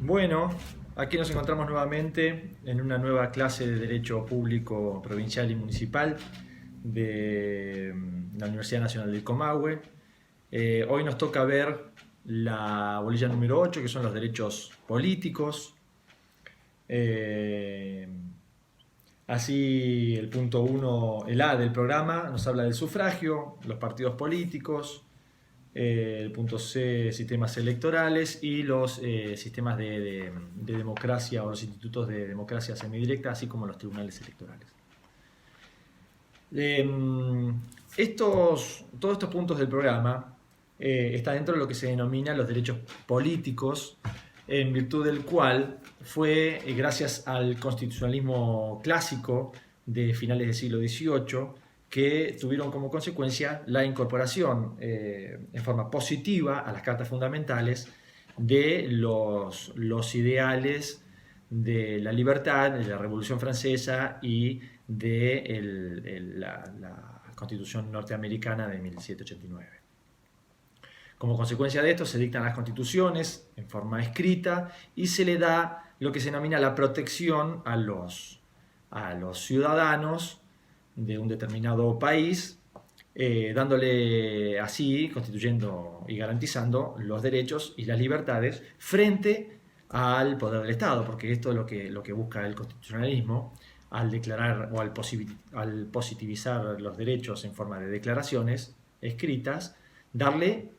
Bueno, aquí nos encontramos nuevamente en una nueva clase de Derecho Público Provincial y Municipal de la Universidad Nacional del Comahue. Hoy nos toca ver la bolilla número 8, que son los derechos políticos. Eh, Así, el punto 1, el A del programa, nos habla del sufragio, los partidos políticos. El punto C, sistemas electorales y los sistemas de democracia o los institutos de democracia semidirecta, así como los tribunales electorales. Todos estos puntos del programa están dentro de lo que se denomina los derechos políticos, en virtud del cual fue, gracias al constitucionalismo clásico de finales del siglo XVIII, que tuvieron como consecuencia la incorporación en forma positiva a las cartas fundamentales de los ideales de la libertad, de la Revolución Francesa y de la Constitución norteamericana de 1789. Como consecuencia de esto se dictan las constituciones en forma escrita y se le da lo que se denomina la protección a los ciudadanos de un determinado país, dándole así, constituyendo y garantizando los derechos y las libertades frente al poder del Estado, porque esto es lo que busca el constitucionalismo al declarar o al positivizar los derechos en forma de declaraciones escritas, darle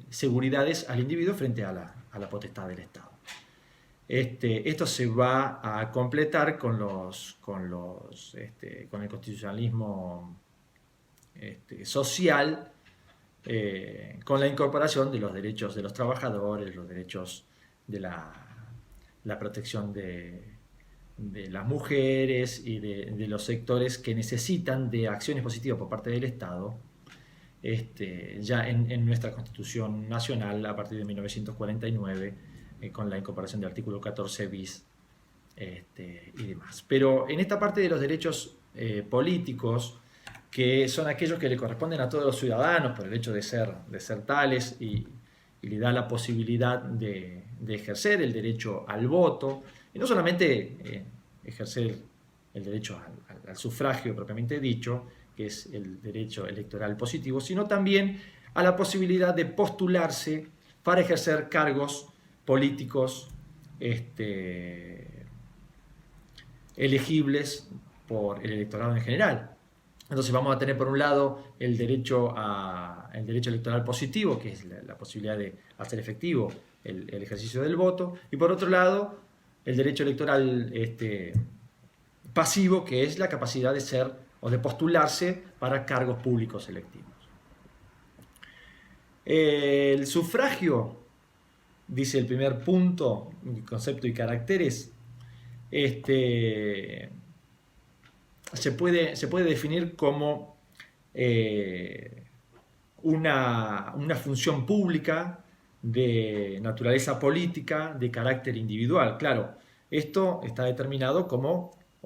seguridades al individuo frente a la potestad del Estado. Esto se va a completar con el constitucionalismo social, con la incorporación de los derechos de los trabajadores, los derechos de la protección de las mujeres y de los sectores que necesitan de acciones positivas por parte del Estado, ya en nuestra Constitución Nacional a partir de 1949, con la incorporación del artículo 14 bis y demás. Pero en esta parte de los derechos políticos, que son aquellos que le corresponden a todos los ciudadanos por el hecho de ser tales y le da la posibilidad de ejercer el derecho al voto, y no solamente ejercer el derecho al sufragio propiamente dicho, que es el derecho electoral positivo, sino también a la posibilidad de postularse para ejercer cargos políticos elegibles por el electorado en general. Entonces vamos a tener por un lado el derecho electoral positivo, que es la posibilidad de hacer efectivo el ejercicio del voto, y por otro lado el derecho electoral pasivo, que es la capacidad de ser o de postularse para cargos públicos electivos. El sufragio, dice el primer punto, concepto y caracteres, se puede definir como una función pública de naturaleza política de carácter individual. Claro, esto está determinado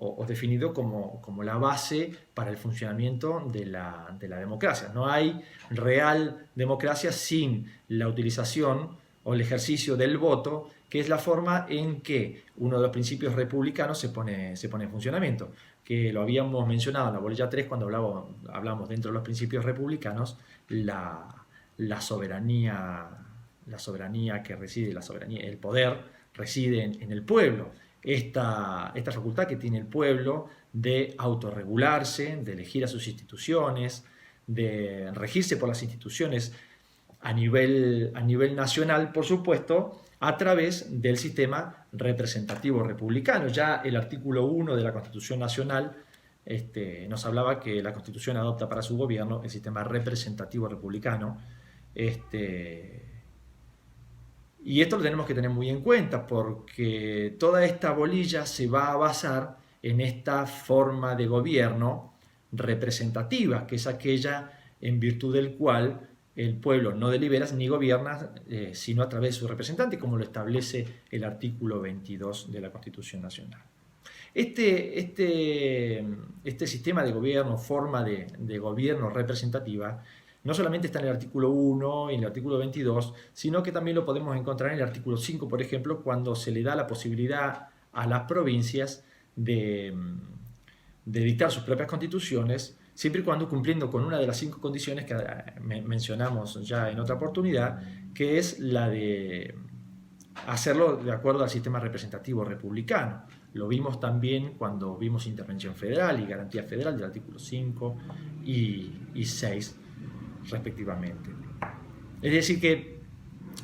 o definido como la base para el funcionamiento de la democracia. No hay real democracia sin la utilización o el ejercicio del voto, que es la forma en que uno de los principios republicanos se pone en funcionamiento, que lo habíamos mencionado en la bolilla 3 cuando hablamos dentro de los principios republicanos, la soberanía que reside, el poder reside en el pueblo. Esta facultad que tiene el pueblo de autorregularse, de elegir a sus instituciones, de regirse por las instituciones a nivel nacional, por supuesto, a través del sistema representativo republicano. Ya el artículo 1 de la Constitución Nacional nos hablaba que la Constitución adopta para su gobierno el sistema representativo republicano. Y esto lo tenemos que tener muy en cuenta porque toda esta bolilla se va a basar en esta forma de gobierno representativa, que es aquella en virtud del cual el pueblo no delibera ni gobierna, sino a través de su representante, como lo establece el artículo 22 de la Constitución Nacional. Este sistema de gobierno, forma de gobierno representativa, no solamente está en el artículo 1 y en el artículo 22, sino que también lo podemos encontrar en el artículo 5, por ejemplo, cuando se le da la posibilidad a las provincias de dictar sus propias constituciones, siempre y cuando cumpliendo con una de las 5 condiciones que mencionamos ya en otra oportunidad, que es la de hacerlo de acuerdo al sistema representativo republicano. Lo vimos también cuando vimos intervención federal y garantía federal del artículo 5 y 6 respectivamente. Es decir que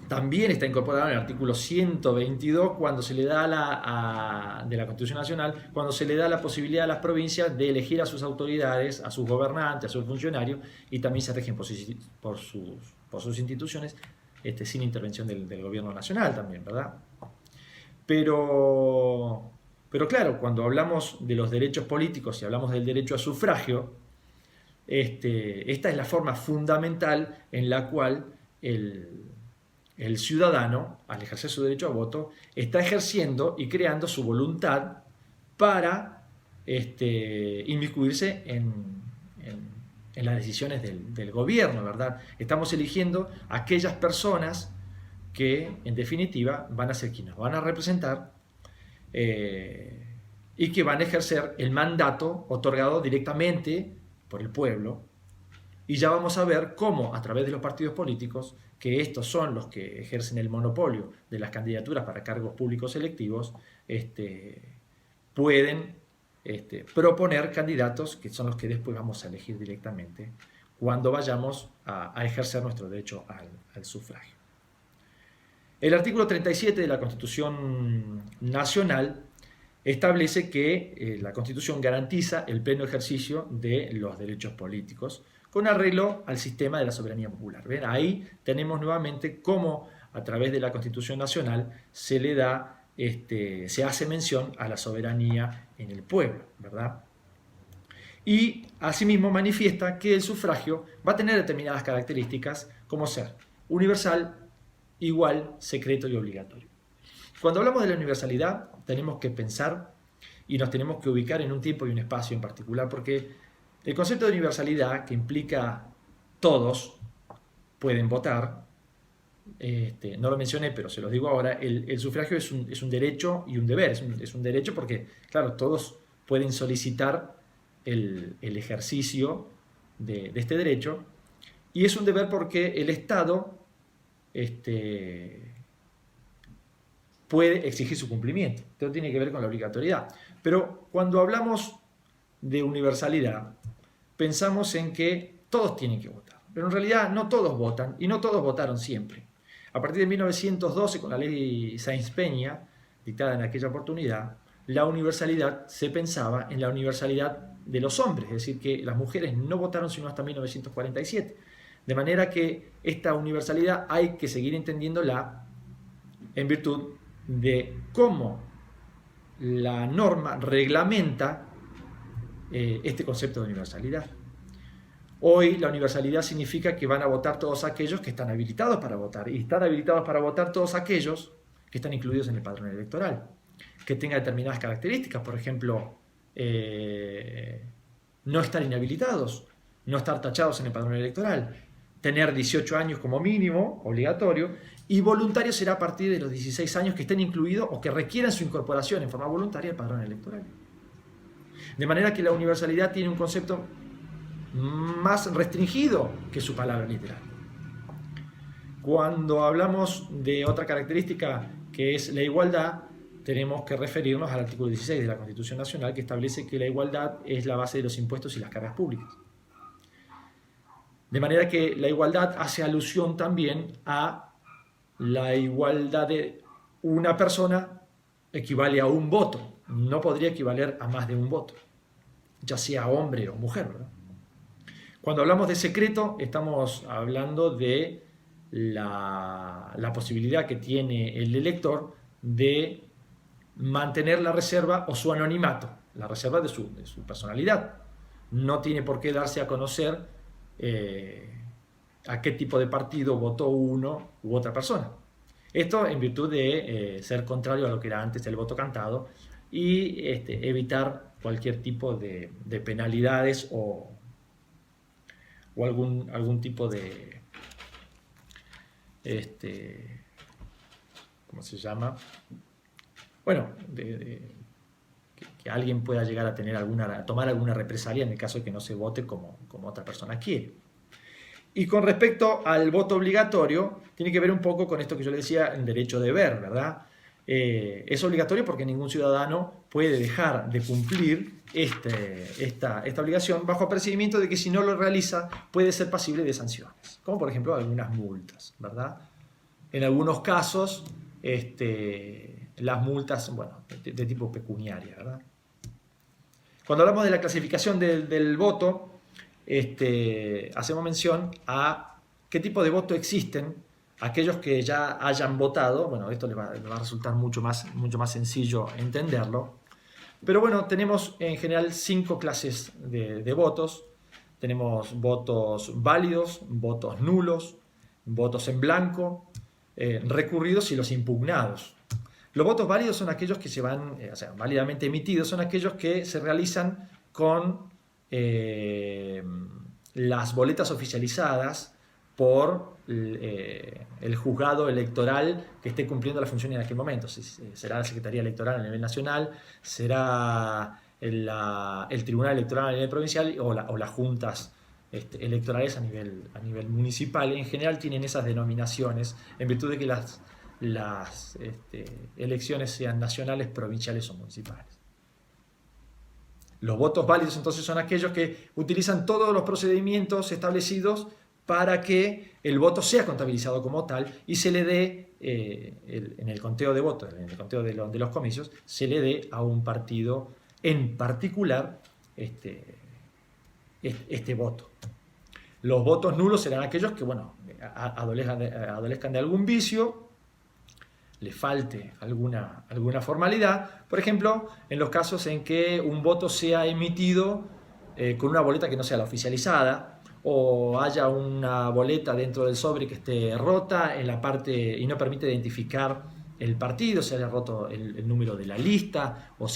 también está incorporado en el artículo 122 cuando se le da de la Constitución Nacional, cuando se le da la posibilidad a las provincias de elegir a sus autoridades, a sus gobernantes, a sus funcionarios, y también se rigen por sus instituciones, sin intervención del gobierno nacional también, ¿verdad? Pero claro, cuando hablamos de los derechos políticos y hablamos del derecho a sufragio, esta es la forma fundamental en la cual el ciudadano, al ejercer su derecho a voto, está ejerciendo y creando su voluntad para inmiscuirse en las decisiones del gobierno, ¿verdad? Estamos eligiendo a aquellas personas que, en definitiva, van a ser quienes nos van a representar y que van a ejercer el mandato otorgado directamente por el pueblo. Y ya vamos a ver cómo, a través de los partidos políticos, que estos son los que ejercen el monopolio de las candidaturas para cargos públicos electivos, pueden proponer candidatos que son los que después vamos a elegir directamente cuando vayamos a ejercer nuestro derecho al sufragio. El artículo 37 de la Constitución Nacional establece que la Constitución garantiza el pleno ejercicio de los derechos políticos con arreglo al sistema de la soberanía popular. ¿Ven? Ahí tenemos nuevamente cómo a través de la Constitución Nacional se le da, se hace mención a la soberanía en el pueblo, ¿verdad? Y asimismo manifiesta que el sufragio va a tener determinadas características como ser universal, igual, secreto y obligatorio. Cuando hablamos de la universalidad tenemos que pensar y nos tenemos que ubicar en un tiempo y un espacio en particular, porque el concepto de universalidad, que implica todos pueden votar, no lo mencioné, pero se los digo ahora, el sufragio es un derecho y un deber. Es un derecho porque, claro, todos pueden solicitar el ejercicio de este derecho, y es un deber porque el Estado puede exigir su cumplimiento. Esto tiene que ver con la obligatoriedad. Pero cuando hablamos de universalidad, pensamos en que todos tienen que votar. Pero en realidad no todos votan y no todos votaron siempre. A partir de 1912, con la ley Sáenz-Peña, dictada en aquella oportunidad, la universalidad se pensaba en la universalidad de los hombres, es decir, que las mujeres no votaron sino hasta 1947. De manera que esta universalidad hay que seguir entendiéndola en virtud de cómo la norma reglamenta este concepto de universalidad. Hoy la universalidad significa que van a votar todos aquellos que están habilitados para votar, y están habilitados para votar todos aquellos que están incluidos en el padrón electoral, que tengan determinadas características, por ejemplo, no estar inhabilitados, no estar tachados en el padrón electoral, tener 18 años como mínimo, obligatorio, y voluntario será a partir de los 16 años que estén incluidos o que requieran su incorporación en forma voluntaria al padrón electoral. De manera que la universalidad tiene un concepto más restringido que su palabra literal. Cuando hablamos de otra característica que es la igualdad, tenemos que referirnos al artículo 16 de la Constitución Nacional, que establece que la igualdad es la base de los impuestos y las cargas públicas. De manera que la igualdad hace alusión también a la igualdad de una persona equivale a un voto, no podría equivaler a más de un voto, ya sea hombre o mujer, ¿verdad? Cuando hablamos de secreto, estamos hablando de la posibilidad que tiene el elector de mantener la reserva o su anonimato, la reserva de su personalidad. No tiene por qué darse a conocer a qué tipo de partido votó uno u otra persona. Esto en virtud de ser contrario a lo que era antes el voto cantado y evitar cualquier tipo de penalidades o o algún tipo de, ¿cómo se llama? Bueno, que alguien pueda llegar a tomar alguna represalia en el caso de que no se vote como otra persona quiere. Y con respecto al voto obligatorio, tiene que ver un poco con esto que yo le decía, el derecho de ver, ¿verdad? Es obligatorio porque ningún ciudadano puede dejar de cumplir esta obligación bajo apercibimiento de que si no lo realiza puede ser pasible de sanciones, como por ejemplo algunas multas, ¿verdad? En algunos casos, las multas, bueno, de tipo pecuniaria, ¿verdad? Cuando hablamos de la clasificación del voto, hacemos mención a qué tipo de voto existen aquellos que ya hayan votado. Bueno, esto les va a resultar mucho más sencillo entenderlo. Pero bueno, tenemos en general 5 clases de votos. Tenemos votos válidos, votos nulos, votos en blanco, recurridos y los impugnados. Los votos válidos son aquellos que se van, o sea, válidamente emitidos, son aquellos que se realizan con las boletas oficializadas por el juzgado electoral que esté cumpliendo la función en aquel momento. Será la Secretaría Electoral a nivel nacional, será el Tribunal Electoral a nivel provincial o las juntas electorales a nivel municipal. En general tienen esas denominaciones en virtud de que las elecciones sean nacionales, provinciales o municipales. Los votos válidos entonces son aquellos que utilizan todos los procedimientos establecidos para que el voto sea contabilizado como tal y se le dé, en el conteo de votos, en el conteo de los comicios, se le dé a un partido en particular este voto. Los votos nulos serán aquellos que, bueno, adolezcan de algún vicio, le falte alguna formalidad. Por ejemplo, en los casos en que un voto sea emitido con una boleta que no sea la oficializada, o haya una boleta dentro del sobre que esté rota en la parte y no permite identificar el partido, se haya roto el número de la lista, o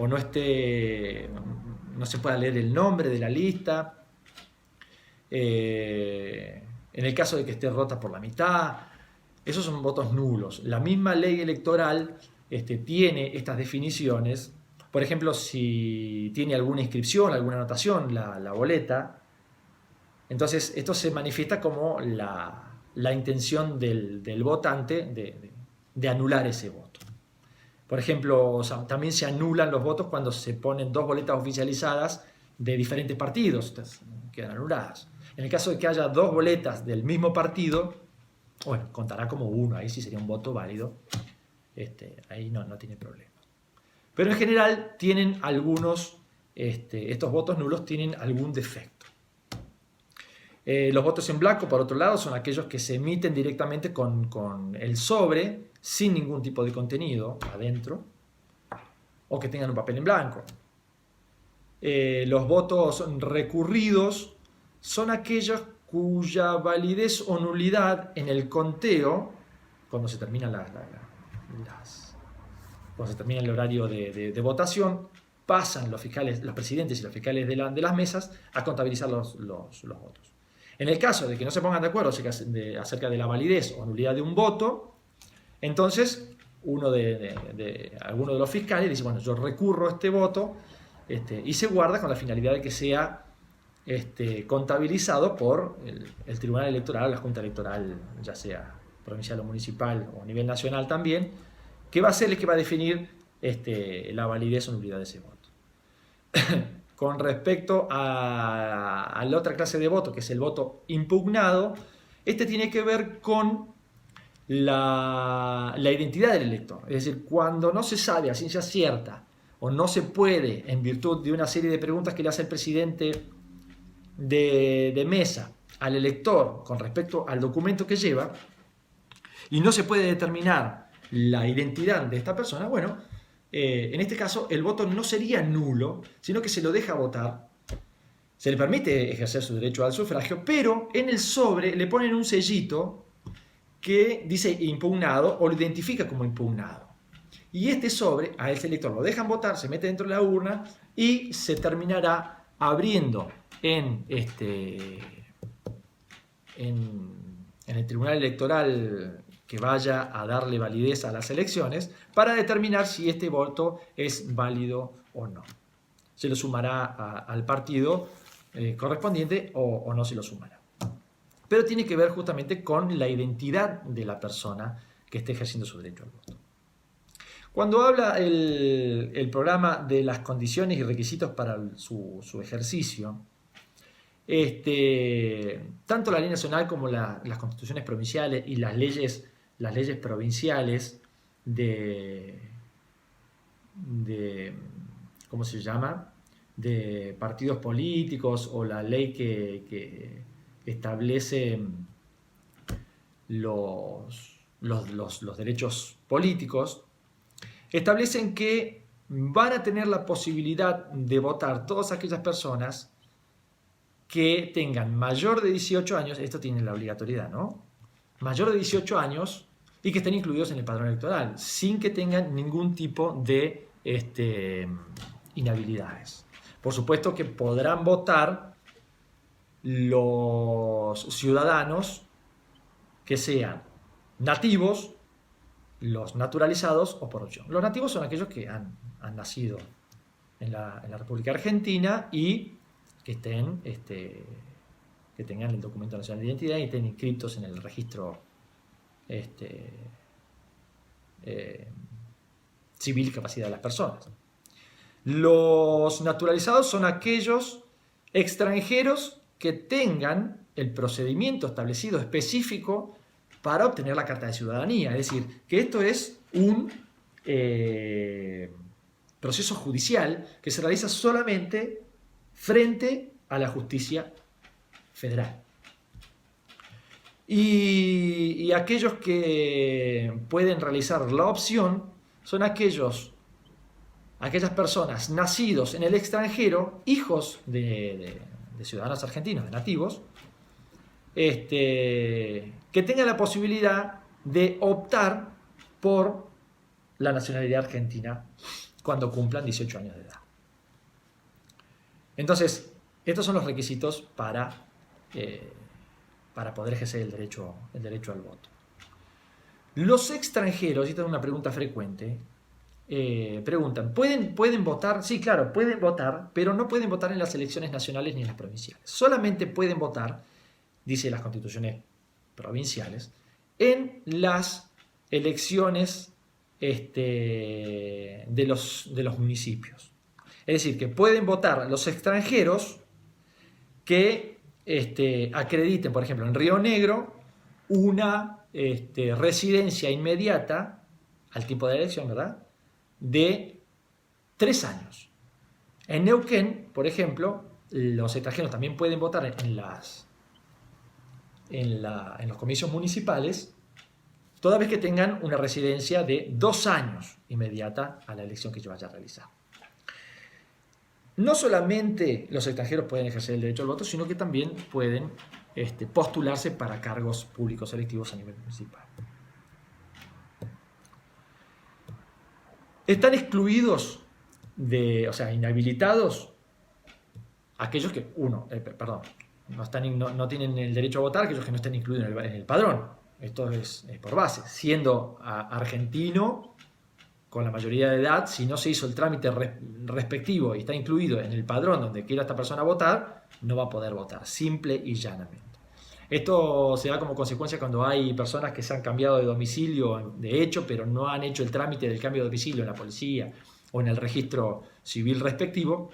no se pueda leer el nombre de la lista. En el caso de que esté rota por la mitad, esos son votos nulos. La misma ley electoral tiene estas definiciones. Por ejemplo, si tiene alguna inscripción, alguna anotación, la boleta, entonces esto se manifiesta como la intención del votante de anular ese voto. Por ejemplo, también se anulan los votos cuando se ponen 2 boletas oficializadas de diferentes partidos, quedan anuladas. En el caso de que haya 2 boletas del mismo partido, bueno, contará como uno, ahí sí sería un voto válido, ahí no tiene problema. Pero en general tienen estos votos nulos tienen algún defecto. Los votos en blanco, por otro lado, son aquellos que se emiten directamente con el sobre, sin ningún tipo de contenido adentro, o que tengan un papel en blanco. Los votos recurridos son aquellos cuya validez o nulidad en el conteo, cuando se termina cuando se termina el horario de votación, pasan los presidentes y los fiscales de las mesas a contabilizar los votos. En el caso de que no se pongan de acuerdo acerca de la validez o nulidad de un voto, entonces alguno de los fiscales dice, bueno, yo recurro a este voto, y se guarda con la finalidad de que sea contabilizado por el Tribunal Electoral o la Junta Electoral, ya sea provincial o municipal o a nivel nacional también, que va a ser el que va a definir la validez o nulidad de ese voto. Con respecto a la otra clase de voto, que es el voto impugnado, tiene que ver con la identidad del elector. Es decir, cuando no se sabe a ciencia cierta o no se puede, en virtud de una serie de preguntas que le hace el presidente de mesa al elector con respecto al documento que lleva, y no se puede determinar la identidad de esta persona, bueno, en este caso el voto no sería nulo, sino que se lo deja votar, se le permite ejercer su derecho al sufragio, pero en el sobre le ponen un sellito que dice impugnado o lo identifica como impugnado. Y este sobre, a ese elector lo dejan votar, se mete dentro de la urna y se terminará abriendo en, en el Tribunal Electoral que vaya a darle validez a las elecciones para determinar si este voto es válido o no. Se lo sumará al partido correspondiente o no se lo sumará. Pero tiene que ver justamente con la identidad de la persona que esté ejerciendo su derecho al voto. Cuando habla el programa de las condiciones y requisitos para su ejercicio, tanto la ley nacional como las constituciones provinciales y las leyes provinciales ¿cómo se llama?, de partidos políticos, o la ley que establece los derechos políticos, establecen que van a tener la posibilidad de votar todas aquellas personas que tengan mayor de 18 años, esto tiene la obligatoriedad, ¿no? Mayor de 18 años y que estén incluidos en el padrón electoral, sin que tengan ningún tipo de inhabilidades. Por supuesto que podrán votar los ciudadanos que sean nativos, los naturalizados o por opción. Los nativos son aquellos que han nacido en la República Argentina y que estén, que tengan el documento nacional de identidad y estén inscritos en el registro civil y capacidad de las personas. Los naturalizados son aquellos extranjeros que tengan el procedimiento establecido específico para obtener la carta de ciudadanía. Es decir, que esto es un proceso judicial que se realiza solamente frente a la justicia federal. Y aquellos que pueden realizar la opción son aquellas personas nacidos en el extranjero, hijos de ciudadanos argentinos, de nativos, que tengan la posibilidad de optar por la nacionalidad argentina cuando cumplan 18 años de edad. Entonces, estos son los requisitos para poder ejercer el derecho al voto. Los extranjeros, y esta es una pregunta frecuente, preguntan, ¿pueden votar? Sí, claro, pueden votar, pero no pueden votar en las elecciones nacionales ni en las provinciales. Solamente pueden votar, dice las constituciones provinciales, en las elecciones de los municipios. Es decir, que pueden votar los extranjeros que acrediten, por ejemplo, en Río Negro, una residencia inmediata al tiempo de la elección, ¿verdad?, de 3 años. En Neuquén, por ejemplo, los extranjeros también pueden votar en los comicios municipales, toda vez que tengan una residencia de 2 años inmediata a la elección que yo vaya a realizar. No solamente los extranjeros pueden ejercer el derecho al voto, sino que también pueden postularse para cargos públicos electivos a nivel municipal. Están excluidos, o sea, inhabilitados, aquellos que, no tienen el derecho a votar, aquellos que no estén incluidos en el padrón. Esto es por base. Siendo argentino, con la mayoría de edad, si no se hizo el trámite respectivo y está incluido en el padrón donde quiera esta persona votar, no va a poder votar, simple y llanamente. Esto se da como consecuencia cuando hay personas que se han cambiado de domicilio, de hecho, pero no han hecho el trámite del cambio de domicilio en la policía o en el registro civil respectivo.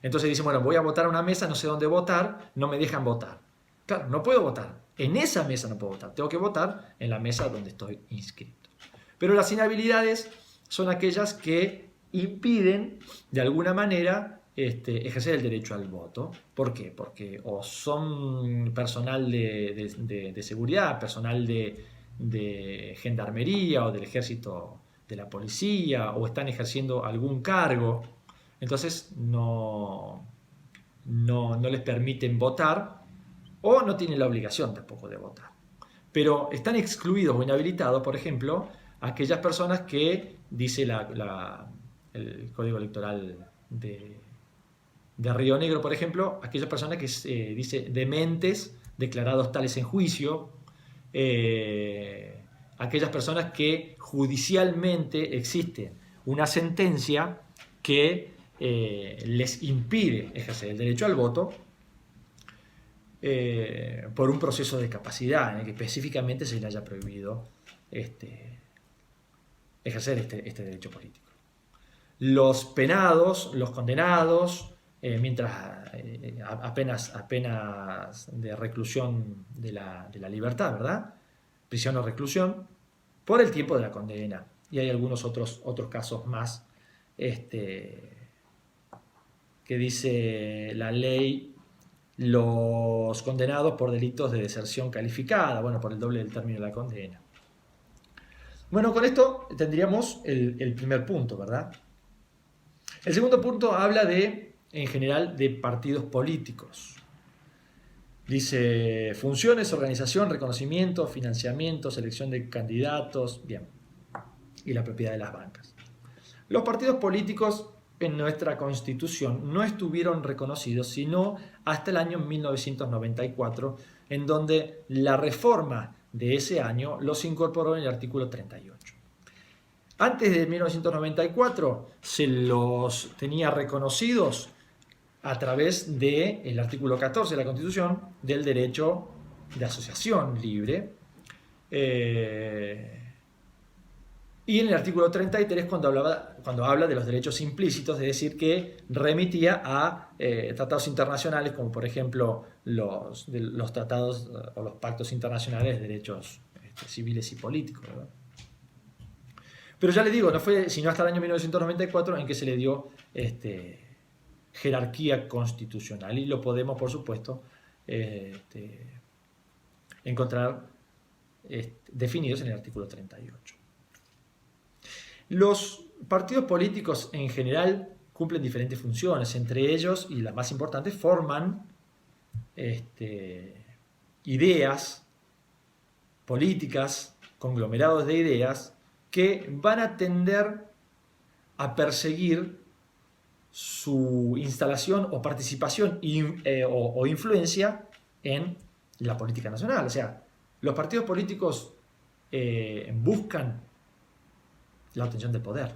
Entonces dicen, bueno, voy a votar a una mesa, no sé dónde votar, no me dejan votar. Claro, no puedo votar. En esa mesa no puedo votar. Tengo que votar en la mesa donde estoy inscrito. Pero las inhabilidades son aquellas que impiden, de alguna manera, ejercer el derecho al voto. ¿Por qué? Porque o son personal de seguridad, personal de gendarmería o del ejército, de la policía, o están ejerciendo algún cargo. Entonces no les permiten votar o no tienen la obligación tampoco de votar. Pero están excluidos o inhabilitados, por ejemplo, aquellas personas que, dice el Código Electoral de de Río Negro, por ejemplo, aquellas personas que dice dementes declarados tales en juicio, aquellas personas que judicialmente existe una sentencia que les impide ejercer el derecho al voto por un proceso de capacidad en el que específicamente se le haya prohibido ejercer este derecho político. Los penados, los condenados, mientras apenas de reclusión de la libertad, ¿verdad? Prisión o reclusión, por el tiempo de la condena. Y hay algunos otros casos más que dice la ley, los condenados por delitos de deserción calificada, bueno, por el doble del término de la condena. Bueno, con esto tendríamos el primer punto, ¿verdad? El segundo punto habla en general, de partidos políticos. Dice funciones, organización, reconocimiento, financiamiento, selección de candidatos, bien, y la propiedad de las bancas. Los partidos políticos en nuestra Constitución no estuvieron reconocidos sino hasta el año 1994, en donde la reforma de ese año los incorporó en el artículo 38. Antes de 1994 se los tenía reconocidos a través del artículo 14 de la Constitución del derecho de asociación libre, y en el artículo 33 cuando habla de los derechos implícitos, es decir, que remitía a tratados internacionales como por ejemplo los tratados o los pactos internacionales de derechos civiles y políticos, ¿verdad? Pero ya les digo, no fue sino hasta el año 1994 en que se le dio jerarquía constitucional, y lo podemos, por supuesto, encontrar definidos en el artículo 38. Los partidos políticos en general cumplen diferentes funciones, entre ellos, y las más importantes, forman ideas políticas, conglomerados de ideas que van a tender a perseguir su instalación o participación o influencia en la política nacional. O sea, los partidos políticos buscan la obtención del poder.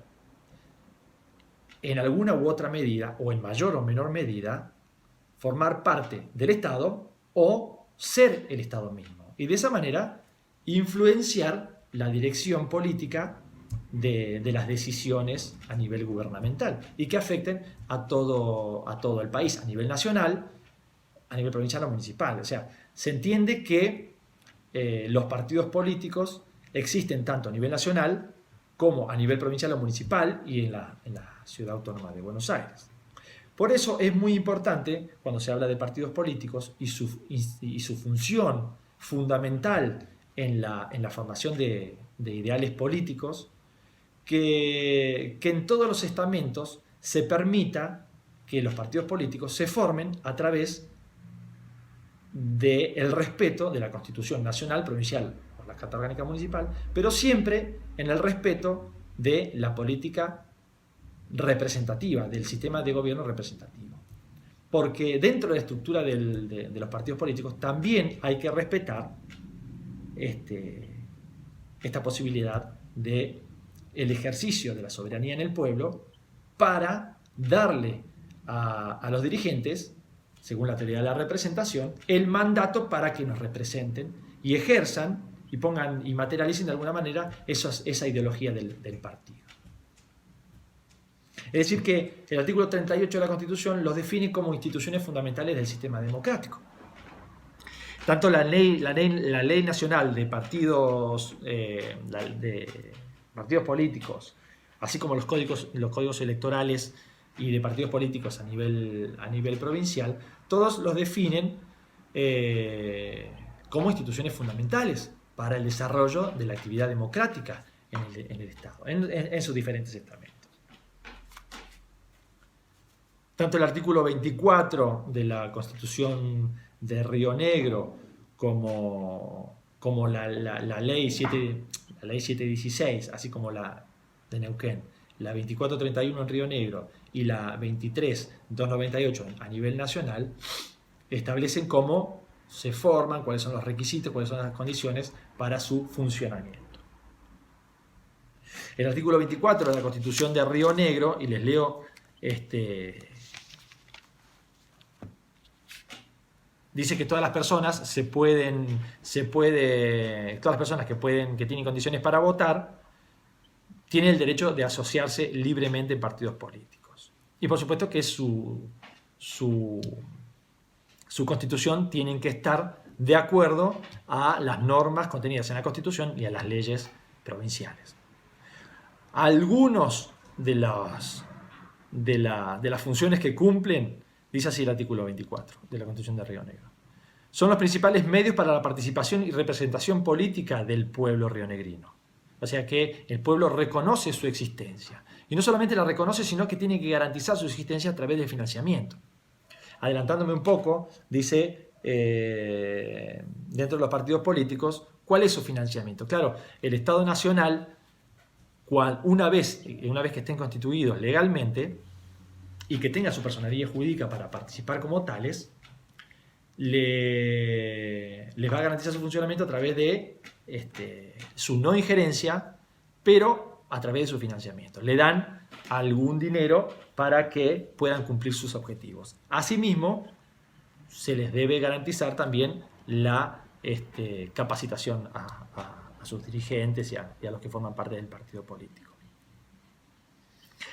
En alguna u otra medida, o en mayor o menor medida, formar parte del Estado o ser el Estado mismo. Y de esa manera influenciar la dirección política de las decisiones a nivel gubernamental y que afecten a todo el país, a nivel nacional, a nivel provincial o municipal. O sea, se entiende que los partidos políticos existen tanto a nivel nacional como a nivel provincial o municipal y en la Ciudad Autónoma de Buenos Aires. Por eso es muy importante, cuando se habla de partidos políticos y su función fundamental en la formación de ideales políticos, que en todos los estamentos se permita que los partidos políticos se formen a través del respeto de la Constitución nacional, provincial o la Carta Orgánica Municipal, pero siempre en el respeto de la política representativa, del sistema de gobierno representativo. Porque dentro de la estructura de los partidos políticos también hay que respetar esta posibilidad de el ejercicio de la soberanía en el pueblo para darle a los dirigentes, según la teoría de la representación, el mandato para que nos representen y ejerzan y pongan y materialicen de alguna manera esa ideología del partido. Es decir, que el artículo 38 de la Constitución los define como instituciones fundamentales del sistema democrático. Tanto la ley nacional de partidos, partidos políticos, así como los códigos electorales y de partidos políticos a nivel provincial, todos los definen como instituciones fundamentales para el desarrollo de la actividad democrática en el Estado, en sus diferentes estamentos. Tanto el artículo 24 de la Constitución de Río Negro como la ley 716, así como la de Neuquén, la 2431 en Río Negro y la 23298 a nivel nacional, establecen cómo se forman, cuáles son los requisitos, cuáles son las condiciones para su funcionamiento. El artículo 24 de la Constitución de Río Negro, y les leo, dice que todas las personas todas las personas que tienen condiciones para votar, tienen el derecho de asociarse libremente en partidos políticos. Y por supuesto que su constitución tienen que estar de acuerdo a las normas contenidas en la Constitución y a las leyes provinciales. Algunos de las funciones que cumplen, dice así el artículo 24 de la Constitución de Río Negro, son los principales medios para la participación y representación política del pueblo rionegrino. O sea que el pueblo reconoce su existencia. Y no solamente la reconoce, sino que tiene que garantizar su existencia a través del financiamiento. Adelantándome un poco, dice, dentro de los partidos políticos, ¿cuál es su financiamiento? Claro, el Estado Nacional, una vez que estén constituidos legalmente y que tenga su personería jurídica para participar como tales, les va a garantizar su funcionamiento a través de su no injerencia, pero a través de su financiamiento. Le dan algún dinero para que puedan cumplir sus objetivos. Asimismo, se les debe garantizar también la capacitación a sus dirigentes y a los que forman parte del partido político.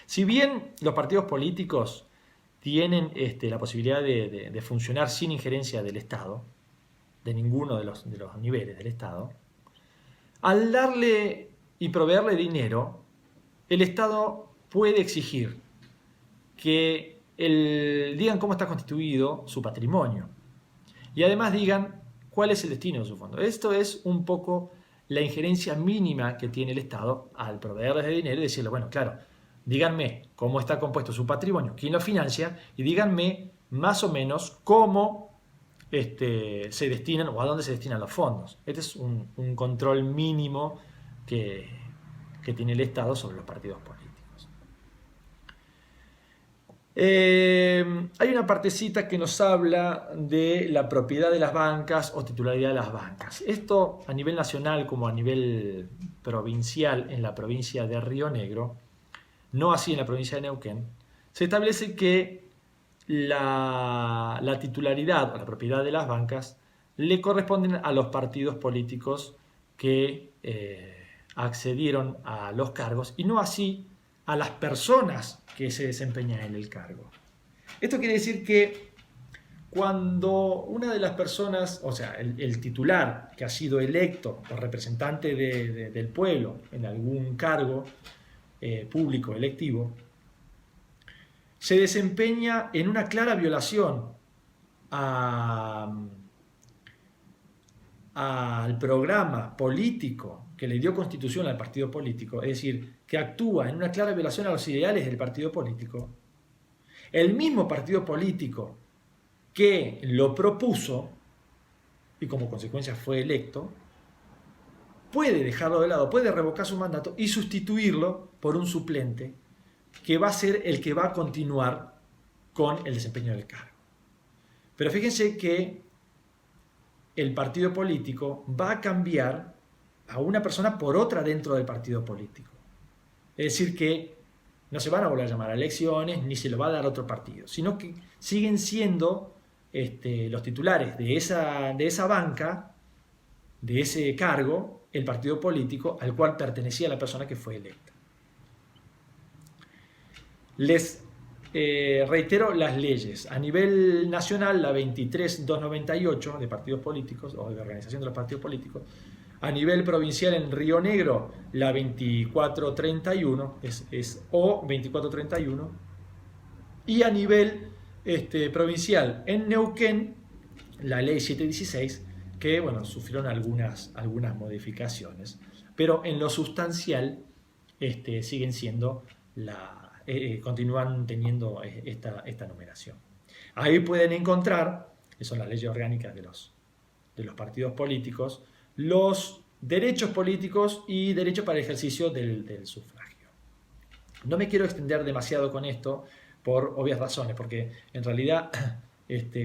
Si bien los partidos políticos tienen la posibilidad de funcionar sin injerencia del Estado, de ninguno de los niveles del Estado, al darle y proveerle dinero, el Estado puede exigir que digan cómo está constituido su patrimonio y además digan cuál es el destino de su fondo. Esto es un poco la injerencia mínima que tiene el Estado al proveerles de dinero y decirle, bueno, claro, díganme cómo está compuesto su patrimonio, quién lo financia y díganme más o menos cómo se destinan o a dónde se destinan los fondos. Este es un control mínimo que tiene el Estado sobre los partidos políticos. Hay una partecita que nos habla de la propiedad de las bancas o titularidad de las bancas. Esto a nivel nacional como a nivel provincial en la provincia de Río Negro, no así en la provincia de Neuquén, se establece que la titularidad o la propiedad de las bancas le corresponden a los partidos políticos que accedieron a los cargos y no así a las personas que se desempeñan en el cargo. Esto quiere decir que cuando una de las personas, o sea, el titular que ha sido electo o representante del pueblo en algún cargo público electivo, se desempeña en una clara violación al programa político que le dio constitución al partido político, es decir, que actúa en una clara violación a los ideales del partido político, el mismo partido político que lo propuso y como consecuencia fue electo, puede dejarlo de lado, puede revocar su mandato y sustituirlo por un suplente que va a ser el que va a continuar con el desempeño del cargo. Pero fíjense que el partido político va a cambiar a una persona por otra dentro del partido político. Es decir, que no se van a volver a llamar a elecciones ni se lo va a dar a otro partido, sino que siguen siendo los titulares de esa banca, de ese cargo, el partido político al cual pertenecía la persona que fue electa. Les reitero las leyes. A nivel nacional, la 23298 de partidos políticos o de organización de los partidos políticos. A nivel provincial en Río Negro, la 2431 es O 2431. Y a nivel provincial en Neuquén, la ley 716, que bueno, sufrieron algunas modificaciones. Pero en lo sustancial siguen siendo continúan teniendo esta numeración. Ahí pueden encontrar, que son las leyes orgánicas de los partidos políticos, los derechos políticos y derecho para el ejercicio del sufragio. No me quiero extender demasiado con esto por obvias razones, porque en realidad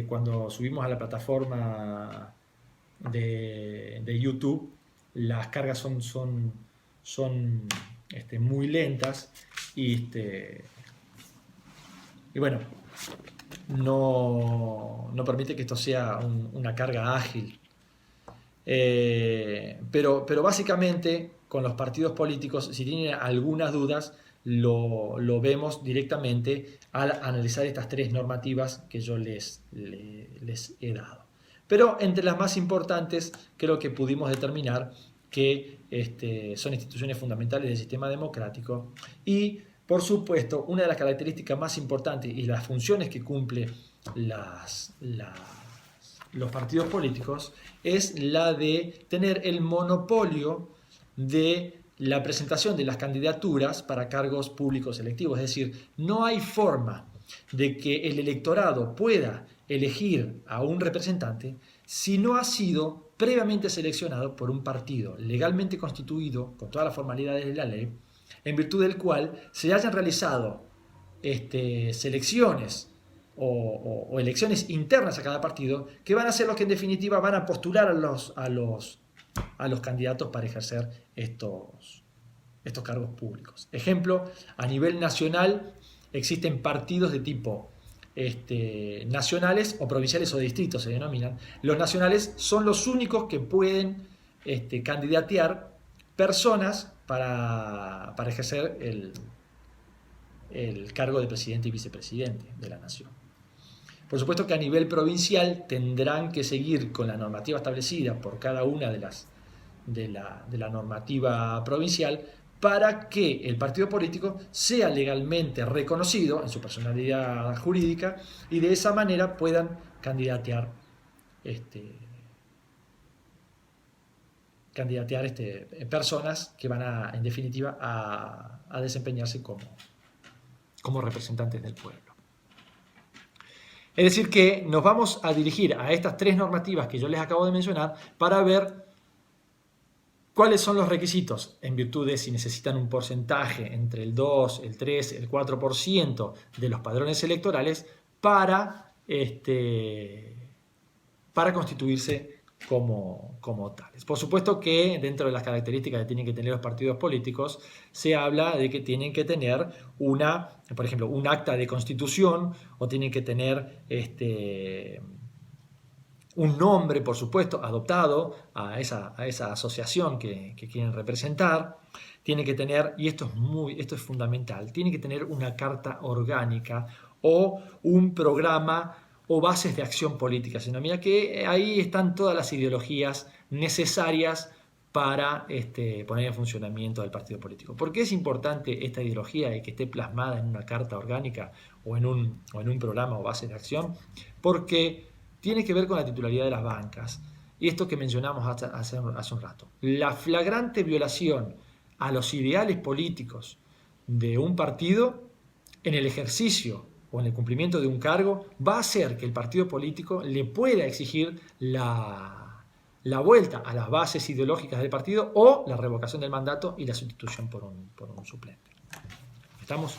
cuando subimos a la plataforma de YouTube, las cargas son muy lentas y bueno, no permite que esto sea una carga ágil. Pero básicamente con los partidos políticos, si tienen algunas dudas, lo vemos directamente al analizar estas tres normativas que yo les he dado. Pero entre las más importantes creo que pudimos determinar que son instituciones fundamentales del sistema democrático y, por supuesto, una de las características más importantes y las funciones que cumple los partidos políticos es la de tener el monopolio de la presentación de las candidaturas para cargos públicos electivos. Es decir, no hay forma de que el electorado pueda elegir a un representante si no ha sido previamente seleccionado por un partido legalmente constituido, con todas las formalidades de la ley, en virtud del cual se hayan realizado selecciones o elecciones internas a cada partido, que van a ser los que en definitiva van a postular a los candidatos para ejercer estos cargos públicos. Ejemplo, a nivel nacional existen partidos de tipo nacionales o provinciales o distritos, se denominan. Los nacionales son los únicos que pueden candidatear personas para ejercer el cargo de presidente y vicepresidente de la nación. Por supuesto que a nivel provincial tendrán que seguir con la normativa establecida por cada una de la normativa provincial para que el partido político sea legalmente reconocido en su personalidad jurídica y de esa manera puedan candidatear personas que van en definitiva a desempeñarse como representantes del pueblo. Es decir que nos vamos a dirigir a estas tres normativas que yo les acabo de mencionar para ver cuáles son los requisitos en virtud de si necesitan un porcentaje entre el 2, el 3, el 4% de los padrones electorales para constituirse como tales. Por supuesto que dentro de las características que tienen que tener los partidos políticos se habla de que tienen que tener por ejemplo, un acta de constitución o tienen que tener un nombre, por supuesto, adoptado a esa asociación que quieren representar. Tiene que tener, y esto es fundamental, tiene que tener una carta orgánica o un programa o bases de acción política. Se denomina que ahí están todas las ideologías necesarias para poner en funcionamiento del partido político. ¿Por qué es importante esta ideología y que esté plasmada en una carta orgánica o en un programa o base de acción? Porque tiene que ver con la titularidad de las bancas. Y esto que mencionamos hace un rato. La flagrante violación a los ideales políticos de un partido en el ejercicio o en el cumplimiento de un cargo va a hacer que el partido político le pueda exigir la vuelta a las bases ideológicas del partido o la revocación del mandato y la sustitución por un suplente. ¿Estamos?